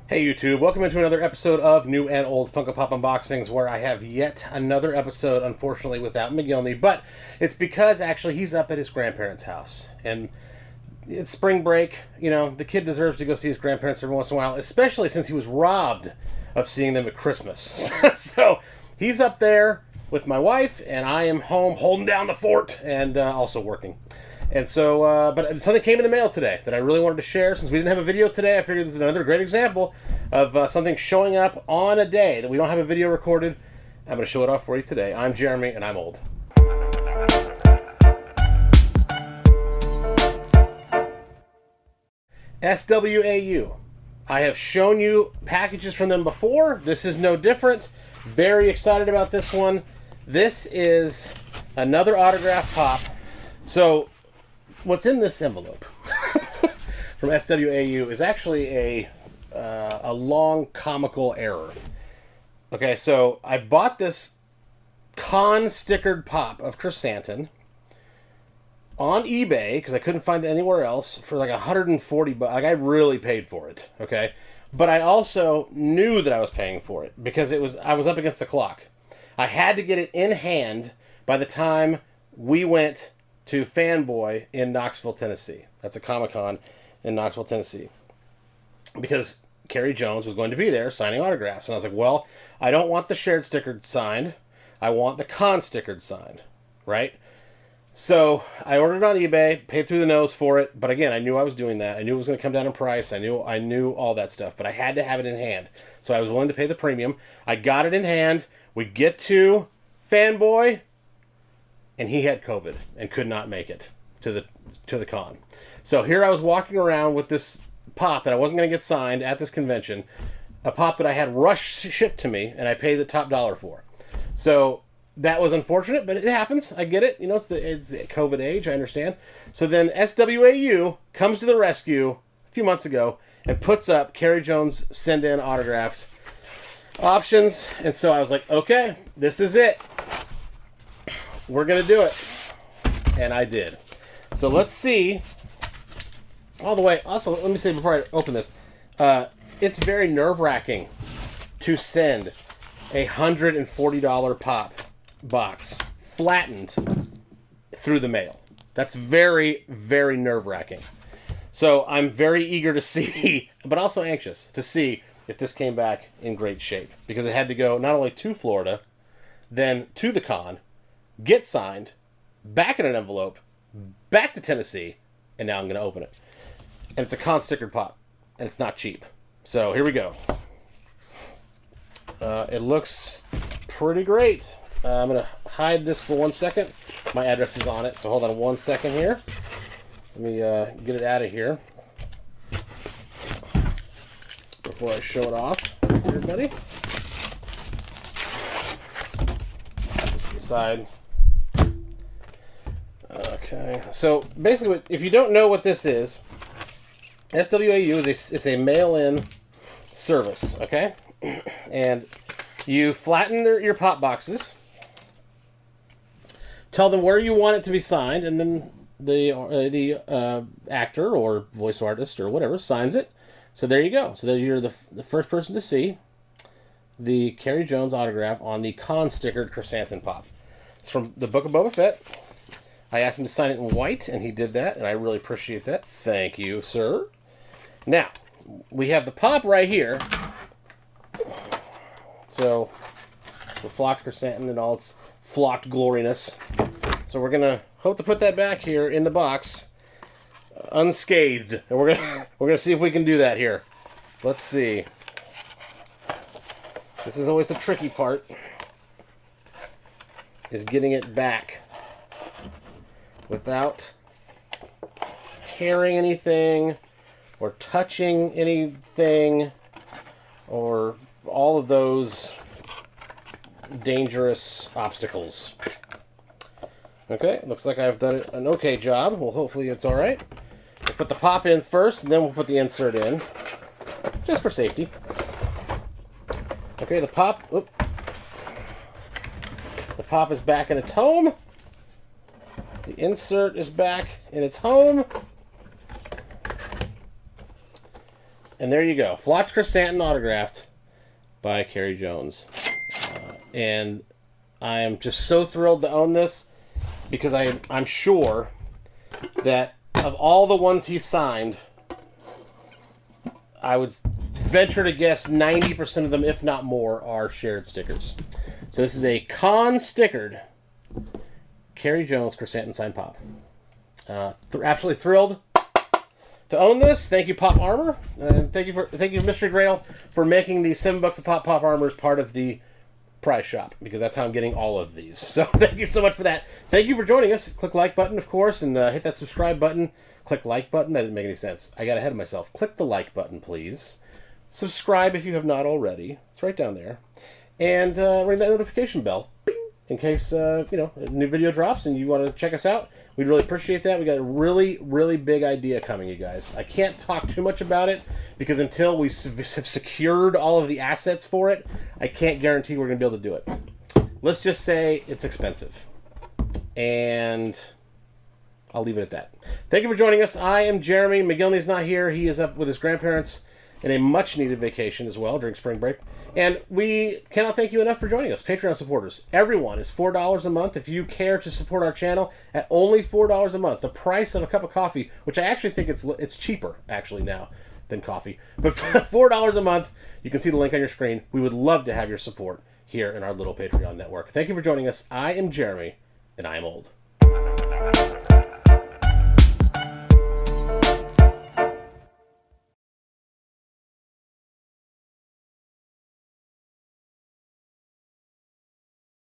Hey YouTube, welcome into another episode of New and Old Funko Pop Unboxings, where I have yet another episode, unfortunately, without McGillney, but it's because, actually, he's up at his grandparents' house, and it's spring break. You know, the kid deserves to go see his grandparents every once in a while, especially since he was robbed of seeing them at Christmas. So, he's up there with my wife, and I am home holding down the fort, and also working. And so, but something came in the mail today that I really wanted to share. Since we didn't have a video today, I figured this is another great example of something showing up on a day that we don't have a video recorded. I'm going to show it off for you today. I'm Jeremy, and I'm old. SWAU. I have shown you packages from them before. This is no different. Very excited about this one. This is another autograph pop. So, what's in this envelope from SWAU is actually a long comical error. Okay, so I bought this con-stickered pop of Krrsantan on eBay because I couldn't find it anywhere else for like $140. Like, I really paid for it. Okay, but I also knew that I was paying for it because I was up against the clock. I had to get it in hand by the time we went to Fanboy in Knoxville, Tennessee. That's a Comic-Con in Knoxville, Tennessee. Because Kerry Jones was going to be there signing autographs. And I was like, well, I don't want the shared stickered signed. I want the con stickered signed, right? So I ordered it on eBay, paid through the nose for it. But again, I knew I was doing that. I knew it was going to come down in price. I knew all that stuff. But I had to have it in hand. So I was willing to pay the premium. I got it in hand. We get to Fanboy, and he had COVID and could not make it to the con. So here I was walking around with this pop that I wasn't going to get signed at this convention, a pop that I had rushed shipped to me, and I paid the top dollar for. So that was unfortunate, but it happens. I get it. You know, it's the COVID age. I understand. So then SWAU comes to the rescue a few months ago and puts up Kerry Jones send-in autographed options. And so I was like, okay, this is it. We're going to do it. And I did. So let's see. All the way. Also, let me say before I open this, it's very nerve-wracking to send a $140 pop box flattened through the mail. That's very, very nerve-wracking. So I'm very eager to see, but also anxious to see if this came back in great shape. Because it had to go not only to Florida, then to the con, get signed, back in an envelope, back to Tennessee, and now I'm going to open it. And it's a con-stickered pop, and it's not cheap. So here we go. It looks pretty great. I'm going to hide this for 1 second. My address is on it, so hold on 1 second here. Let me get it out of here before I show it off to everybody. Just decide. Okay, so basically, if you don't know what this is, SWAU is a mail-in service, okay? And you flatten your pop boxes, tell them where you want it to be signed, and then the actor or voice artist or whatever signs it. So there you go. So there you're the first person to see the Kerry Jones autograph on the con-stickered Krrsantan pop. It's from the Book of Boba Fett. I asked him to sign it in white, and he did that, and I really appreciate that. Thank you, sir. Now, we have the pop right here. So, the flocked Krrsantan and all its flocked gloriness. So we're going to hope to put that back here in the box, unscathed. And we're gonna see if we can do that here. Let's see. This is always the tricky part, is getting it back without tearing anything or touching anything or all of those dangerous obstacles. Okay, looks like I've done an okay job. Well, hopefully it's all right. We'll put the pop in first, and then we'll put the insert in, just for safety. Okay, the pop is back in its home. The insert is back in its home. And And there you go. Flocked Krrsantan autographed by Kerry Jones. And I am just so thrilled to own this because I'm sure that of all the ones he signed, I would venture to guess 90% of them, if not more, are shared stickers. So this is a con-stickered Kerry Jones Krrsantan signed pop. Absolutely thrilled to own this. Thank you, Pop Armor. Thank you, Mystery Grail, for making the $7 a pop Armors part of the prize shop, because that's how I'm getting all of these. So thank you so much for that. Thank you for joining us. Click like button, of course, and hit that subscribe button. Click like button. That didn't make any sense. I got ahead of myself. Click the like button, please. Subscribe if you have not already. It's right down there. And ring that notification bell, bing, in case a new video drops and you want to check us out. We'd really appreciate that. We got a really, really big idea coming, you guys. I can't talk too much about it because until we have secured all of the assets for it, I can't guarantee we're going to be able to do it. Let's just say it's expensive. And I'll leave it at that. Thank you for joining us. I am Jeremy. McGillney's not here. He is up with his grandparents in a much-needed vacation as well during spring break. And we cannot thank you enough for joining us. Patreon supporters, everyone, is $4 a month. If you care to support our channel at only $4 a month, the price of a cup of coffee, which I actually think it's cheaper, actually, now than coffee. But for $4 a month, you can see the link on your screen. We would love to have your support here in our little Patreon network. Thank you for joining us. I am Jeremy, and I am old.